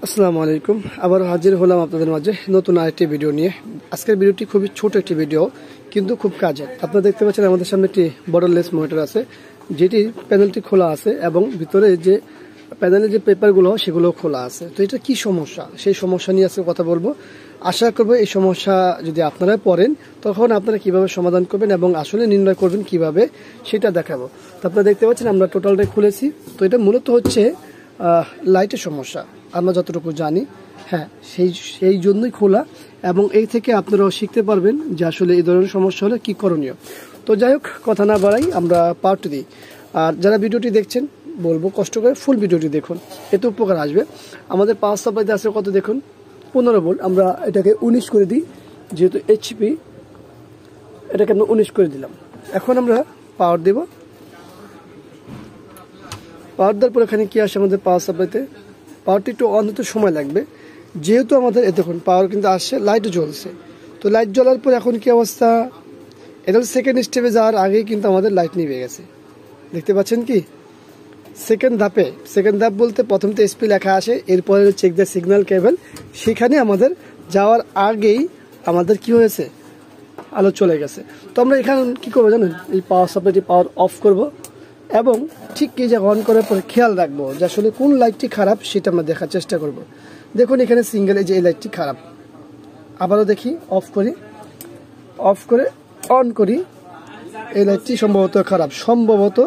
আসসালামু আলাইকুম। আবার হাজির হলাম আপনাদের মাঝে নতুন আরেকটি ভিডিও নিয়ে। আজকের ভিডিওটি খুবই ছোট একটি ভিডিও, কিন্তু খুব কাজের। আপনারা দেখতে পাচ্ছেন আমাদের সামনে একটি বর্ডারলেস মনিটর আছে, যেটি প্যানেলটি খোলা আছে এবং ভিতরে যে প্যানেলের যে পেপারগুলো সেগুলো খোলা আছে। তো এটা কি সমস্যা, সেই সমস্যা নিয়ে আজকে কথা বলবো। আশা করবো এই সমস্যা যদি আপনারা পড়েন তখন আপনারা কিভাবে সমাধান করবেন এবং আসলে নির্ণয় করবেন কিভাবে, সেটা দেখাবো। তো আপনারা দেখতে পাচ্ছেন আমরা টোটালটাই খুলেছি। তো এটা মূলত হচ্ছে লাইটের সমস্যা, আমরা যতটুকু জানি। হ্যাঁ, সেই জন্যই খোলা, এবং এই থেকে আপনারাও শিখতে পারবেন যে আসলে এই ধরনের সমস্যা হলে কি করণীয়। তো যাই হোক, কথা না বাড়াই আমরা পার্ট দিই। আর যারা ভিডিওটি দেখছেন বলবো কষ্ট করে ফুল ভিডিওটি দেখুন, এতে উপকার আসবে। আমাদের পাওয়ার সাপ্লাইতে আছে কত দেখুন, 15 ভোল্ট। আমরা এটাকে 19 করে দিই, যেহেতু এইচপি, এটাকে আমরা 19 করে দিলাম। এখন আমরা পাওয়ার দেব। পাওয়ার দেওয়ার পর এখানে কি আসে আমাদের পাওয়ার সাপ্লাইতে, পাওয়ারটি একটু অন্তত সময় লাগবে, যেহেতু আমাদের দেখুন পাওয়ার কিন্তু আসছে, লাইটও জ্বলছে। তো লাইট জ্বলার পর এখন কি অবস্থা, এটা সেকেন্ড স্টেপে যাওয়ার আগেই কিন্তু আমাদের লাইট নিভে গেছে। দেখতে পাচ্ছেন কি, সেকেন্ড ধাপ বলতে প্রথম তো এসপি লেখা আসে, এরপরে চেক দ্য সিগন্যাল কেবল, সেখানে আমাদের যাওয়ার আগেই আমাদের কি হয়েছে, আলো চলে গেছে। তো আমরা এখানে কি করবো জানেন, এই পাওয়ার সাপ্লাইটি পাওয়ার অফ করব এবং ঠিক কি জায়গা অন করার পরে খেয়াল রাখবো যে আসলে কোন লাইটটি খারাপ সেটা আমরা দেখার চেষ্টা করব। দেখুন এখানে সিঙ্গেল, এই যে এই লাইটটি খারাপ। আবারও দেখি, অফ করে অন করি, এই লাইটটি সম্ভবত খারাপ, সম্ভবত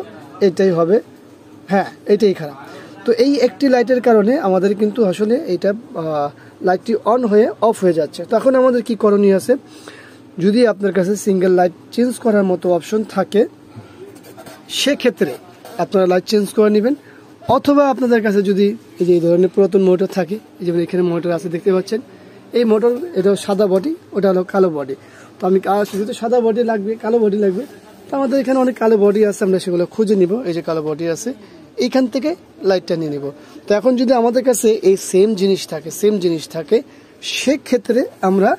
এটাই হবে, হ্যাঁ এটাই খারাপ। তো এই একটি লাইটের কারণে আমাদের কিন্তু আসলে এইটা লাইটটি অন হয়ে অফ হয়ে যাচ্ছে। তো এখন আমাদের কি করণীয় আছে, যদি আপনার কাছে সিঙ্গেল লাইট চেঞ্জ করার মতো অপশন থাকে সেক্ষেত্রে আপনারা লাইট চেঞ্জ করে নেবেন, অথবা আপনাদের কাছে যদি এই যে এই ধরনের পুরাতন মোটর থাকে, এই যেমন এখানে মোটর আছে দেখতে পাচ্ছেন, এই মোটর এটা সাদা বডি, ওটা হলো কালো বডি। তো আমি যেহেতু সাদা বডি লাগবে, কালো বডি লাগবে, তো আমাদের এখানে অনেক কালো বডি আছে, আমরা সেগুলো খুঁজে নিব। এই যে কালো বডি আছে, এইখান থেকে লাইটটা নিয়ে নিব। তো এখন যদি আমাদের কাছে এই সেম জিনিস থাকে সেক্ষেত্রে আমরা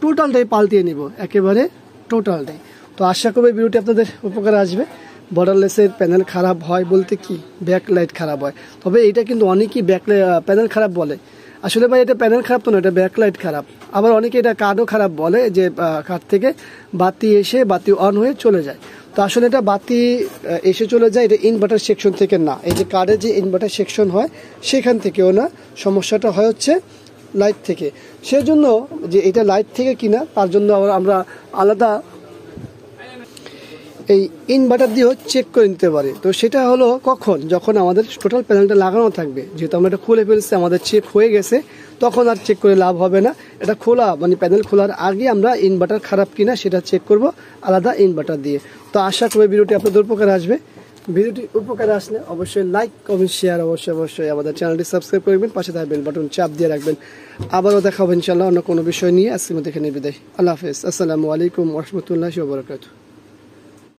টোটালটাই পাল্টিয়ে নিব, একেবারে টোটালটাই। তো আশা করব ভিডিওটি আপনাদের উপকারে আসবে। বর্ডারলেসের প্যানেল খারাপ হয় বলতে কি, ব্যাক লাইট খারাপ হয়। তবে এটা কিন্তু অনেকেই প্যানেল খারাপ বলে, আসলে ভাই এটা প্যানেল খারাপ তো না, এটা ব্যাক লাইট খারাপ। আবার অনেকে এটা কার্ডও খারাপ বলে, যে কার্ড থেকে বাতি এসে বাতি অন হয়ে চলে যায়। তো আসলে এটা বাতি এসে চলে যায়, এটা ইনভার্টার সেকশন থেকে না, এই যে কার্ডের যে ইনভার্টার সেকশন হয় সেখান থেকেও না, সমস্যাটা হয় হচ্ছে লাইট থেকে। সেজন্য যে এটা লাইট থেকে কিনা, তার জন্য আমরা আলাদা এই ইনভার্টার দিয়েও চেক করে নিতে পারি। তো সেটা হলো কখন, যখন আমাদের টোটাল প্যানেলটা লাগানো থাকবে। যেহেতু আমরা এটা খুলে ফেলছি, আমাদের চেক হয়ে গেছে, তখন আর চেক করে লাভ হবে না। এটা খোলা মানে প্যানেল খোলার আগে আমরা ইনভার্টার খারাপ কিনা সেটা চেক করব আলাদা ইনভার্টার দিয়ে। তো আশা করি ভিডিওটি আপনাদের উপকারে আসবে। ভিডিওটি উপকারে আসলে অবশ্যই লাইক, কমেন্ট, শেয়ার, অবশ্যই আমাদের চ্যানেলটি সাবস্ক্রাইব করবেন, পাশে থাকা বেল বাটন চাপ দিয়ে রাখবেন। আবারও দেখা হবে ইনশাআল্লাহ অন্য কোনো বিষয় নিয়ে। আজকের মধ্যে এখানে বিদায়। আল্লাহ হাফেজ। আসসালামু আলাইকুম ওয়া রাহমাতুল্লাহি ওয়া বারাকাতুহু।